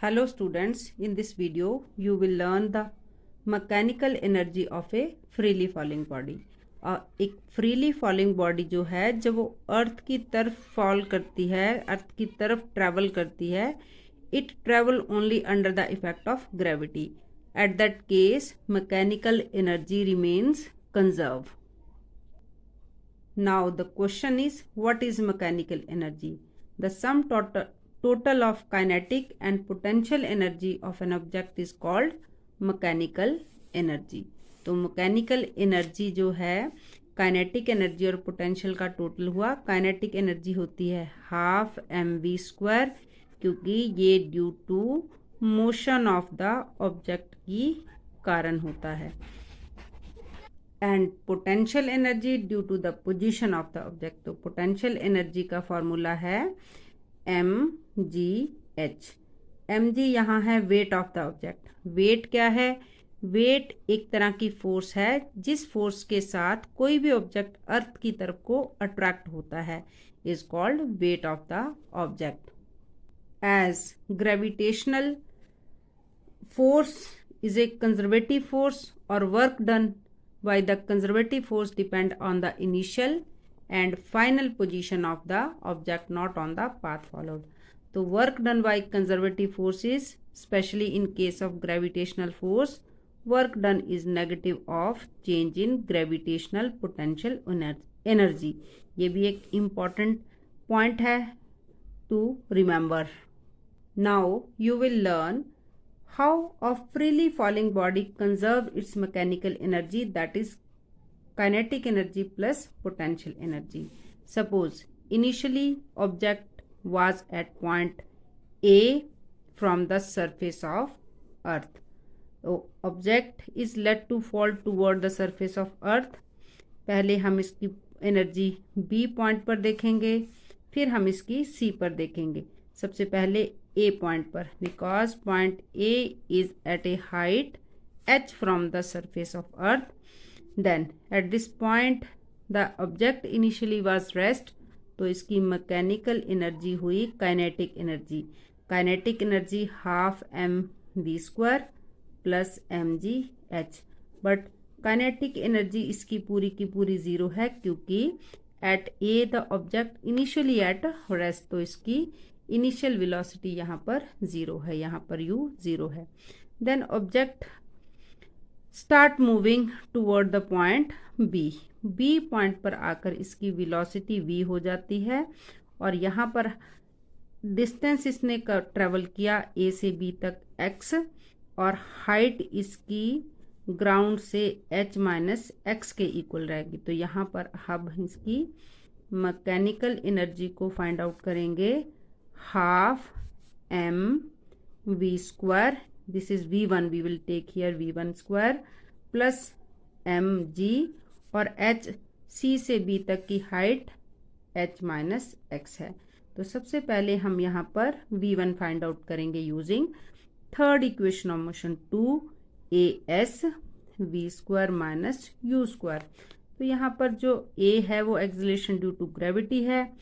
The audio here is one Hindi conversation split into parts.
Hello students, in this video you will learn the mechanical energy of a freely falling body. एक फ्रीली फॉलिंग बॉडी जो है जब वो अर्थ की तरफ फॉल करती है, अर्थ की तरफ ट्रेवल करती है, it travel only under the effect of gravity. At that case mechanical energy remains conserve. Now the question is, what is mechanical energy? The sum total of kinetic and potential energy of an object is called mechanical energy. तो mechanical energy जो है काइनेटिक एनर्जी और पोटेंशियल का टोटल हुआ. काइनेटिक एनर्जी होती है हाफ mv², क्योंकि ये due to motion of the object की कारण होता है. And potential energy due to the position of the object. तो पोटेंशियल एनर्जी का फॉर्मूला है mgh. mg यहाँ है weight of the object. Weight क्या है? वेट एक तरह की फोर्स है जिस फोर्स के साथ कोई भी ऑब्जेक्ट अर्थ की तरफ को अट्रैक्ट होता है, is called weight of the object. As gravitational force is a conservative force और work done by the conservative force depend on the initial and final position of the object, not on the path followed. So work done by conservative force is, especially in case of gravitational force, work done is negative of change in gravitational potential energy. ये भी एक important point है to remember. Now you will learn how a freely falling body conserve its mechanical energy, that is kinetic energy plus potential energy. Suppose initially object was at point A from the surface of earth. So object is let to fall toward the surface of earth. पहले हम इसकी एनर्जी B पॉइंट पर देखेंगे, फिर हम इसकी C पर देखेंगे. सबसे पहले A पॉइंट पर, because point A is at a height h from the surface of earth. Then at this point the object initially was rest. तो इसकी मैकेनिकल एनर्जी हुई kinetic energy. Kinetic energy half mv² plus mgh. But kinetic energy इसकी पूरी की पूरी ज़ीरो है, क्योंकि at A the object initially at rest. तो इसकी इनिशियल वेलोसिटी यहाँ पर ज़ीरो है, यहाँ पर u ज़ीरो है. Then object start moving toward the point B point पर आकर इसकी वेलोसिटी v हो जाती है, और यहाँ पर डिस्टेंस इसने ट्रेवल किया A से B तक x, और हाइट इसकी ग्राउंड से h माइनस एक्स के इक्वल रहेगी. तो यहाँ पर हम इसकी मैकेनिकल एनर्जी को फाइंड आउट करेंगे. Half mv², this is v1, we will take here v1² plus mg, और h c से b तक की हाइट h माइनस एक्स है. तो सबसे पहले हम यहाँ पर v1 फाइंड आउट करेंगे using third equation of motion 2as v² minus u². तो यहाँ पर जो a है वो एक्सेलरेशन ड्यू टू ग्रेविटी है.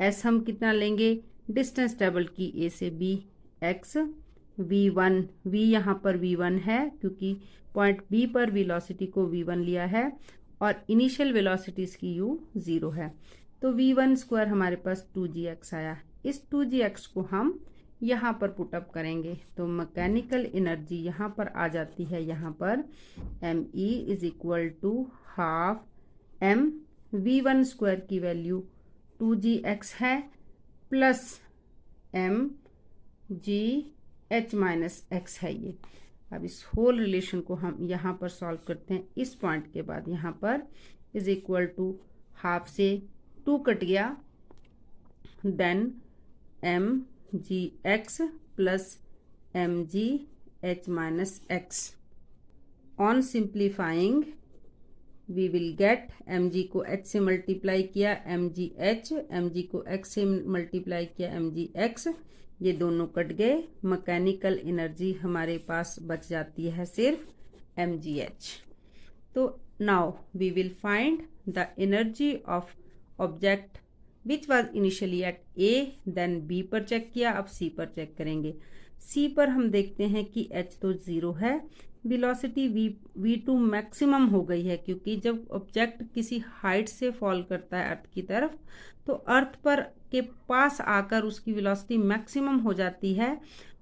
s हम कितना लेंगे? डिस्टेंस ट्रेवल की A से B x. v1, v यहाँ पर v1 है क्योंकि पॉइंट B पर वेलोसिटी को v1 लिया है, और इनिशियल वेलोसिटी इसकी u ज़ीरो है. तो v1² हमारे पास 2gx आया. इस 2gx को हम यहाँ पर पुटअप करेंगे, तो मैकेनिकल एनर्जी यहाँ पर आ जाती है. यहाँ पर me is equal to half m v1² की वैल्यू 2gx है प्लस mgh माइनस एक्स है ये. अब इस होल रिलेशन को हम यहाँ पर सॉल्व करते हैं. इस पॉइंट के बाद यहाँ पर इज इक्वल टू हाफ से 2 कट गया, then mgx plus mgh minus x. On simplifying we will get mg को h से मल्टीप्लाई किया mgh, mg को x से मल्टीप्लाई किया mgx. ये दोनों कट गए. मैकेनिकल एनर्जी हमारे पास बच जाती है सिर्फ mgh. तो now we will find the energy of object which was initially at A, then B पर चेक किया, अब सी पर चेक करेंगे। सी पर हम देखते हैं कि एच तो 0 है, वेलोसिटी v2 मैक्सिमम हो गई है, क्योंकि जब ऑब्जेक्ट किसी हाइट से फॉल करता है अर्थ की तरफ तो अर्थ पर के पास आकर उसकी वेलोसिटी मैक्सिमम हो जाती है।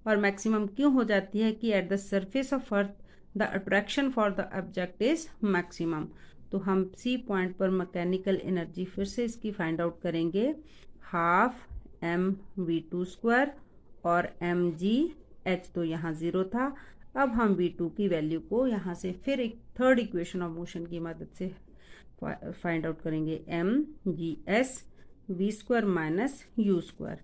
और मैक्सिमम क्यों हो जाती है कि at the surface of earth the attraction for the object is maximum. तो हम सी पॉइंट पर मैकेनिकल एनर्जी फिर से इसकी फाइंड आउट करेंगे, हाफ mv2² और mgh तो यहाँ 0 था। अब हम v2 की वैल्यू को यहाँ से फिर एक थर्ड इक्वेशन ऑफ मोशन की मदद से फाइंड आउट करेंगे, mgs v² माइनस u²।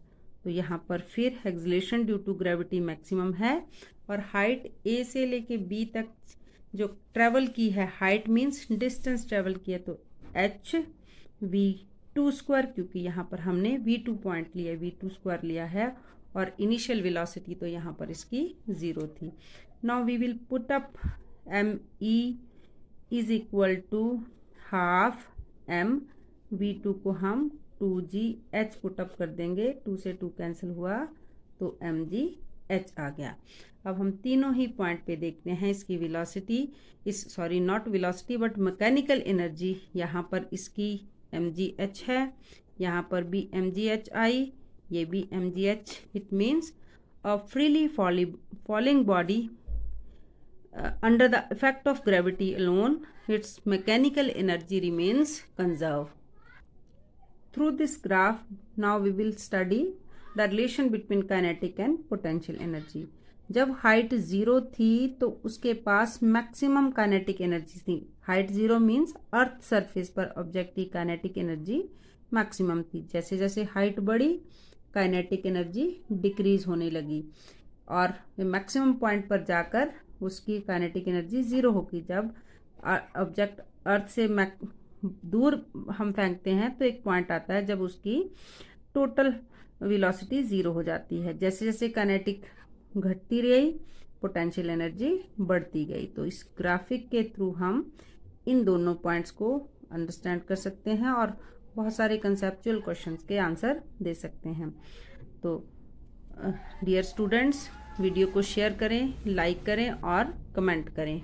तो यहाँ पर फिर acceleration due to gravity maximum है और हाइट a से लेके b तक जो ट्रेवल की है, हाइट मीन्स डिस्टेंस ट्रेवल किया, तो h v2², क्योंकि यहाँ पर हमने v2 पॉइंट लिया, v2² लिया है और इनिशियल वेलोसिटी तो यहाँ पर इसकी 0 थी। Now we will put up me is equal to half m, v2 को हम 2gh पुटअप कर देंगे, 2 से 2 कैंसिल हुआ तो mgh आ गया। अब हम तीनों ही पॉइंट पे देखते हैं इसकी velocity, sorry not velocity but mechanical energy. यहाँ पर इसकी mgh है, यहाँ पर भी mgh आई, ये भी mgh। It means a freely falling body under the effect of gravity alone, its mechanical energy remains conserved. Through this graph, now we will study the relation between kinetic and potential energy. जब हाइट 0 थी तो उसके पास मैक्सिमम काइनेटिक एनर्जी थी। हाइट 0 मीन्स अर्थ सरफेस पर ऑब्जेक्ट की काइनेटिक एनर्जी मैक्सिमम थी। जैसे जैसे हाइट बढ़ी काइनेटिक एनर्जी डिक्रीज होने लगी और मैक्सिमम पॉइंट पर जाकर उसकी काइनेटिक एनर्जी 0 होगी। जब ऑब्जेक्ट अर्थ से दूर हम फेंकते हैं तो एक पॉइंट आता है जब उसकी टोटल वेलोसिटी 0 हो जाती है। जैसे जैसे काइनेटिक घटती रही पोटेंशियल एनर्जी बढ़ती गई। तो इस ग्राफिक के थ्रू हम इन दोनों पॉइंट्स को अंडरस्टैंड कर सकते हैं और बहुत सारे कंसेप्चुअल क्वेश्चंस के आंसर दे सकते हैं। तो डियर स्टूडेंट्स, वीडियो को शेयर करें, लाइक करें और कमेंट करें।